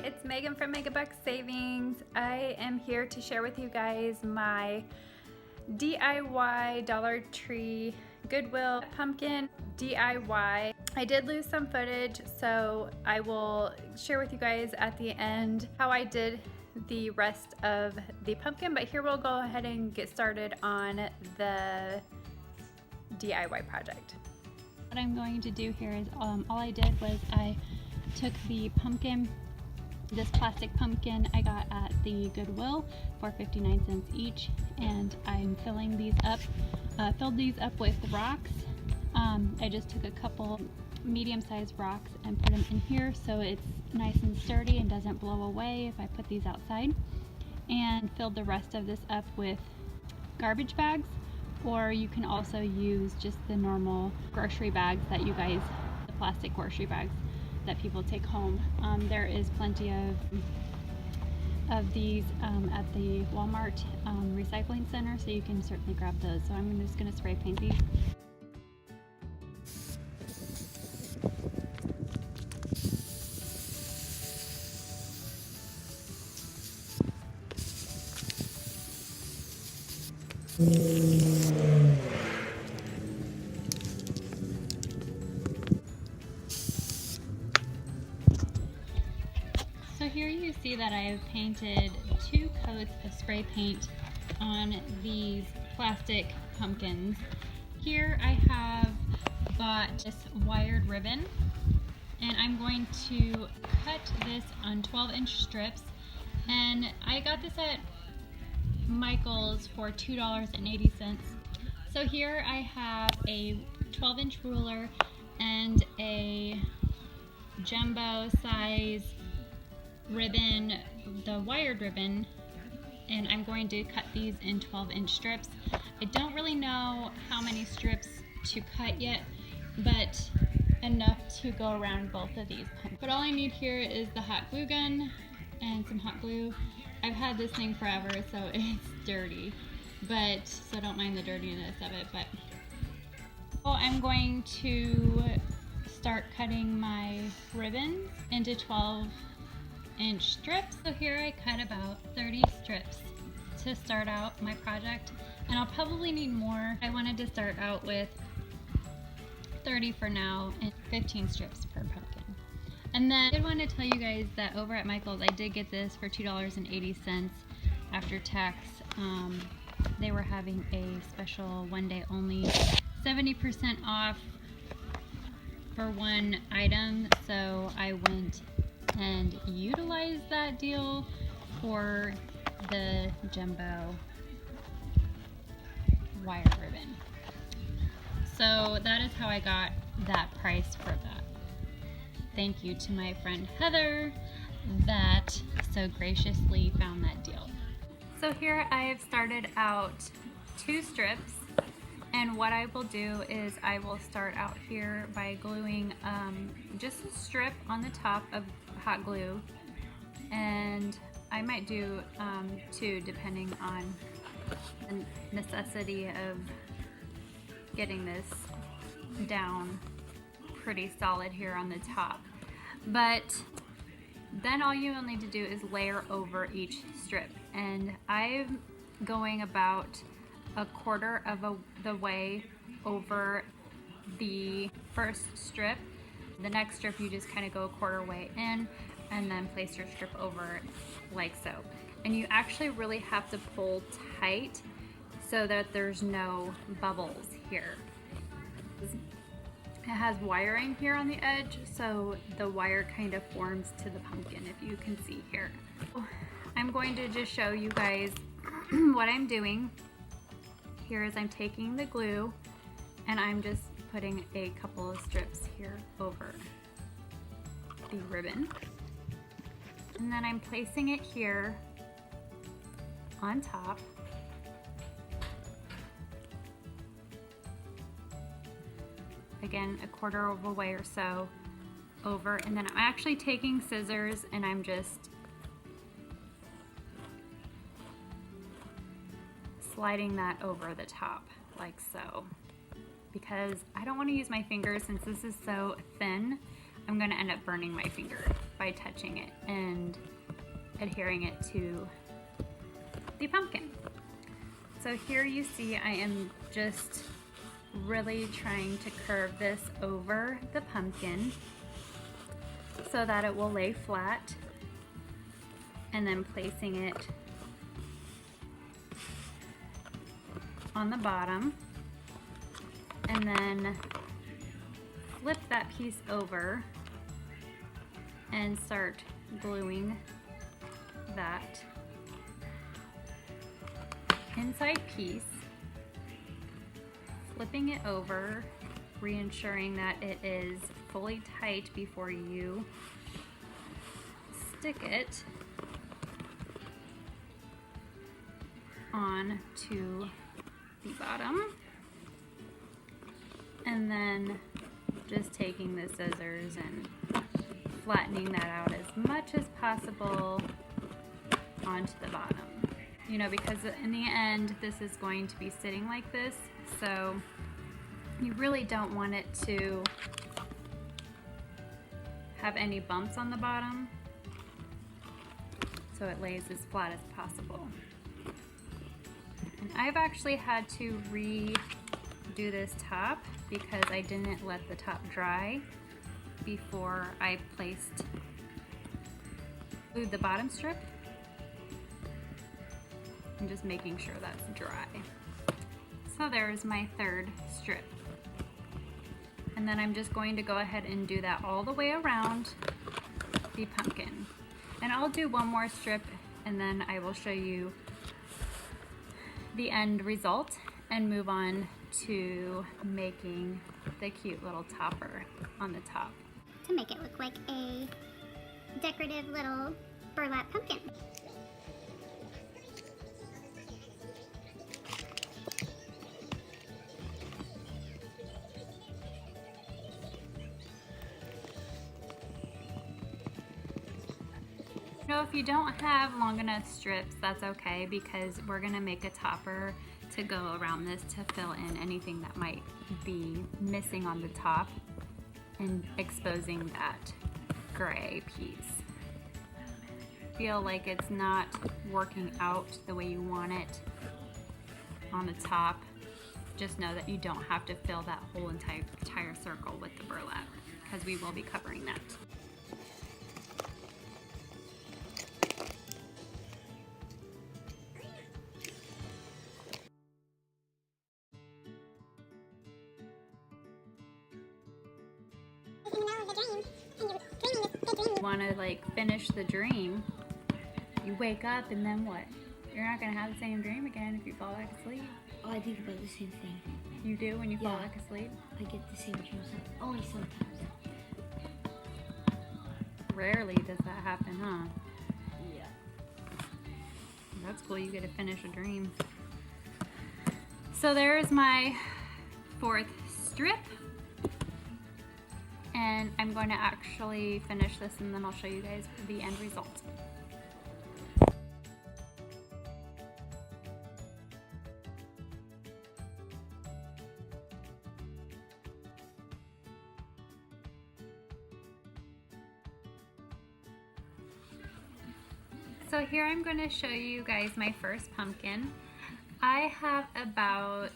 it's Megan from Megabuck Savings. I am here to share with you guys my DIY Dollar Tree Goodwill pumpkin DIY. I did lose some footage, so I will share with you guys at the end how I did the rest of the pumpkin, but here we'll go ahead and get started on the DIY project. What I'm going to do here is all I did was I took the pumpkin, this plastic pumpkin I got at the Goodwill for 59 cents each, and I'm filling these up, filled these up with rocks. I just took a couple medium-sized rocks and put them in here so it's nice and sturdy and doesn't blow away if I put these outside, and filled the rest of this up with garbage bags, or you can also use just the normal grocery bags that you guys, the plastic grocery bags that people take home. There is plenty of these at the Walmart recycling center, so you can certainly grab those. So I'm just going to spray paint these. So here you see that I've painted 2 coats of spray paint on these plastic pumpkins. Here I have bought this wired ribbon, and I'm going to cut this on 12-inch strips, and I got this at Michael's for $2.80. So here I have a 12-inch ruler and a jumbo size ribbon, the wired ribbon, and I'm going to cut these in 12-inch strips. I don't really know how many strips to cut yet, but enough to go around both of these. But all I need here is the hot glue gun and some hot glue. I've had this thing forever, so it's dirty, so don't mind the dirtiness of it. But I'm going to start cutting my ribbons into 12-inch strips. So here I cut about 30 strips to start out my project, and I'll probably need more. I wanted to start out with 30 for now and 15 strips per pumpkin. And then I did want to tell you guys that over at Michael's I did get this for $2.80 after tax. They were having a special one day only 70% off for one item, so I went and utilized that deal for the jumbo wire ribbon. So that is how I got that price for that. Thank you to my friend Heather that so graciously found that deal. So here I have started out 2 strips, and what I will do is I will start out here by gluing just a strip on the top of hot glue, and I might do 2 depending on the necessity of getting this down pretty solid here on the top. But then all you will need to do is layer over each strip, and I'm going about a quarter of the way over the first strip. The next strip you just kind of go a quarter way in and then place your strip over like so. And you actually really have to pull tight so that there's no bubbles here. It has wiring here on the edge, so the wire kind of forms to the pumpkin, if you can see here. I'm going to just show you guys what I'm doing. Here is I'm taking the glue and I'm just putting a couple of strips here over the ribbon. And then I'm placing it here on top. Again, a quarter of a way or so over, and then I'm actually taking scissors and I'm just sliding that over the top like so, because I don't want to use my fingers since this is so thin. I'm going to end up burning my finger. by touching it and adhering it to the pumpkin. So here you see I am just really trying to curve this over the pumpkin so that it will lay flat, and then placing it on the bottom, and then flip that piece over and start gluing that inside piece, flipping it over, reensuring that it is fully tight before you stick it on to the bottom, and then just taking the scissors and flattening that out as much as possible onto the bottom. You know, because in the end this is going to be sitting like this, so you really don't want it to have any bumps on the bottom, so it lays as flat as possible. And I've actually had to redo this top because I didn't let the top dry before I glued the bottom strip. I'm just making sure that's dry. So there's my third strip. And then I'm just going to go ahead and do that all the way around the pumpkin. And I'll do one more strip and then I will show you the end result and move on to making the cute little topper on the top. To make it look like a decorative little burlap pumpkin. So if you don't have long enough strips, that's okay, because we're gonna make a topper to go around this to fill in anything that might be missing on the top and exposing that gray piece. Feel like it's not working out the way you want it on the top, just know that you don't have to fill that whole entire circle with the burlap, because we will be covering that. Want to like finish the dream, you wake up and then what? You're not gonna have the same dream again if you fall back asleep. Oh, I think about the same thing. You do when you fall Yeah. back asleep? I get the same dreams, only sometimes. Rarely does that happen, huh? Yeah. That's cool, you get to finish a dream. So there's my fourth strip. And I'm going to actually finish this and then I'll show you guys the end result. So here I'm going to show you guys my first pumpkin. I have about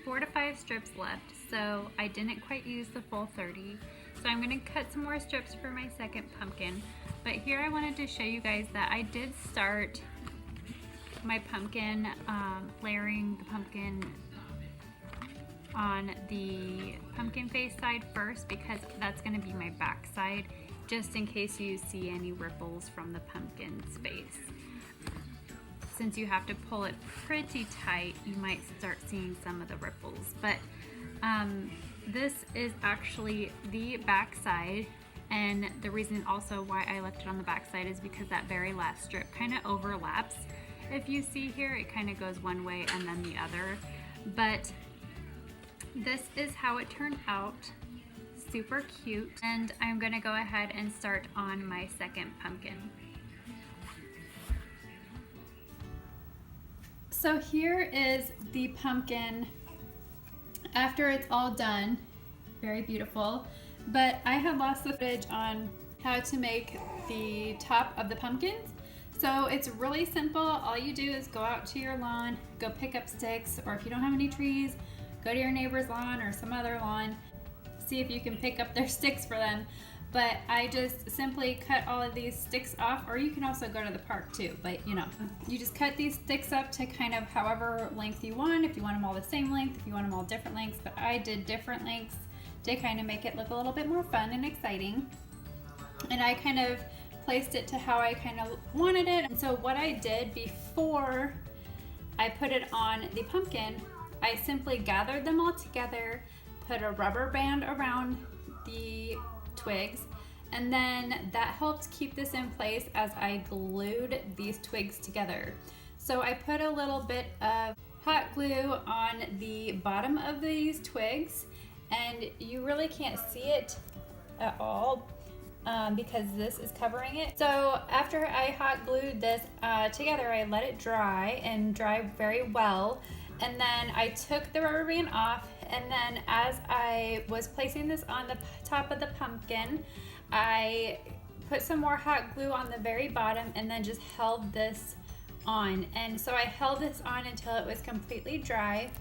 4 to 5 strips left, so I didn't quite use the full 30. So I'm going to cut some more strips for my second pumpkin. But here I wanted to show you guys that I did start my pumpkin, layering the pumpkin on the pumpkin face side first, because that's going to be my back side, just in case you see any ripples from the pumpkin's face. Since you have to pull it pretty tight, you might start seeing some of the ripples. But this is actually the back side, and the reason also why I left it on the back side is because that very last strip kind of overlaps. If you see here, it kind of goes one way and then the other. But this is how it turned out. Super cute. And I'm going to go ahead and start on my second pumpkin. So here is the pumpkin after it's all done. Very beautiful. But I had lost the footage on how to make the top of the pumpkins. So it's really simple. All you do is go out to your lawn, go pick up sticks, or if you don't have any trees, go to your neighbor's lawn or some other lawn, see if you can pick up their sticks for them. But I just simply cut all of these sticks off, or you can also go to the park too, but you know, you just cut these sticks up to kind of however length you want, if you want them all the same length, if you want them all different lengths, but I did different lengths to kind of make it look a little bit more fun and exciting. And I kind of placed it to how I kind of wanted it. And so what I did before I put it on the pumpkin, I simply gathered them all together, put a rubber band around the twigs, and then that helped keep this in place as I glued these twigs together. So I put a little bit of hot glue on the bottom of these twigs, and you really can't see it at all because this is covering it. So after I hot glued this together, I let it dry and dry very well. And then I took the rubber band off, and then as I was placing this on the top of the pumpkin, I put some more hot glue on the very bottom and then just held this on. And so I held this on until it was completely dry.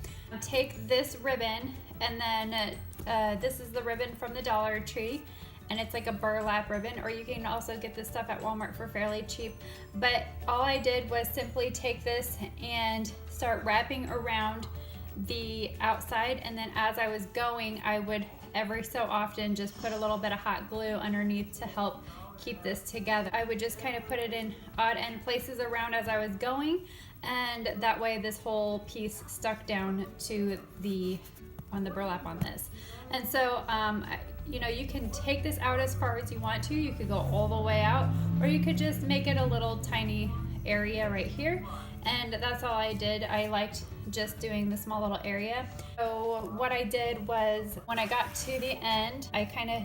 Take this ribbon, and then this is the ribbon from the Dollar Tree, and it's like a burlap ribbon, or you can also get this stuff at Walmart for fairly cheap. But all I did was simply take this and start wrapping around the outside, and then as I was going, I would every so often just put a little bit of hot glue underneath to help keep this together. I would just kind of put it in odd end places around as I was going, and that way this whole piece stuck down to the burlap on this. And so you know, you can take this out as far as you want to. You could go all the way out, or you could just make it a little tiny area right here. And that's all I did. I liked just doing the small little area. So what I did was, when I got to the end, I kind of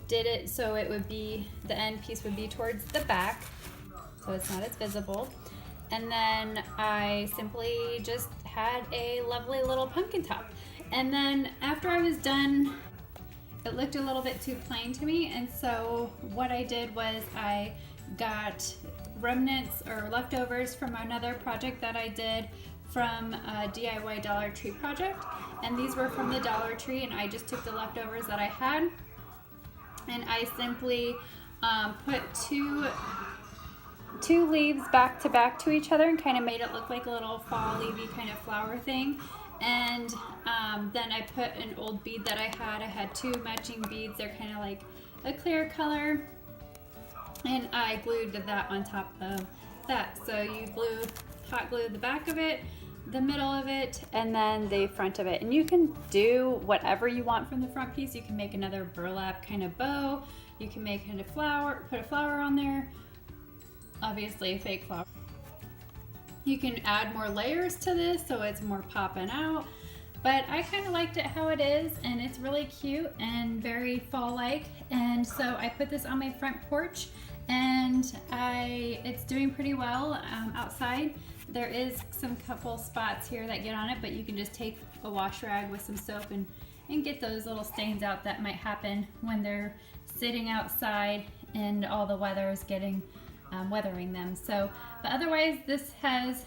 did it so it would be, the end piece would be towards the back, so it's not as visible. And then I simply just had a lovely little pumpkin top. And then after I was done, it looked a little bit too plain to me, and so what I did was I got remnants or leftovers from another project that I did from a DIY Dollar Tree project, and these were from the Dollar Tree, and I just took the leftovers that I had, and I simply put two leaves back to back to each other and kind of made it look like a little fall leafy kind of flower thing. And then I put an old bead that I had two matching beads. They're kind of like a clear color, and I glued that on top of that. So you hot glue the back of it, the middle of it, and then the front of it. And you can do whatever you want from the front piece. You can make another burlap kind of bow. You can make a flower, put a flower on there, obviously a fake flower. You can add more layers to this so it's more popping out, but I kind of liked it how it is, and it's really cute and very fall-like. And so I put this on my front porch, and it's doing pretty well outside. There is some couple spots here that get on it, but you can just take a wash rag with some soap and get those little stains out that might happen when they're sitting outside and all the weather is getting weathering them. So, but otherwise this has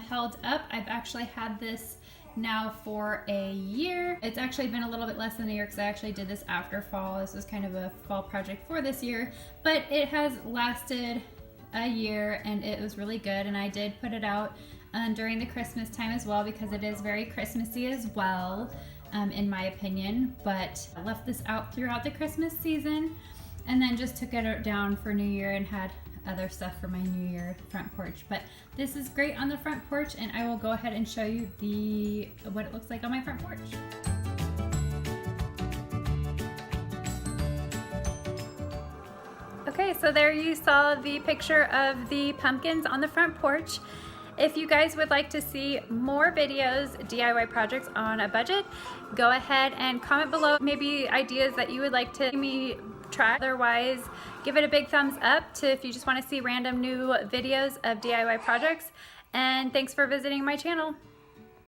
held up. I've actually had this now for a year. It's actually been a little bit less than a year because I actually did this after fall. This was kind of a fall project for this year, but it has lasted a year and it was really good. And I did put it out during the Christmas time as well, because it is very Christmassy as well, in my opinion. But I left this out throughout the Christmas season, and then just took it down for New Year and had other stuff for my New Year front porch. But this is great on the front porch, and I will go ahead and show you what it looks like on my front porch. Okay, so there you saw the picture of the pumpkins on the front porch. If you guys would like to see more videos, DIY projects on a budget, go ahead and comment below maybe ideas that you would like to see me try. Otherwise, give it a big thumbs up if you just want to see random new videos of DIY projects. And thanks for visiting my channel.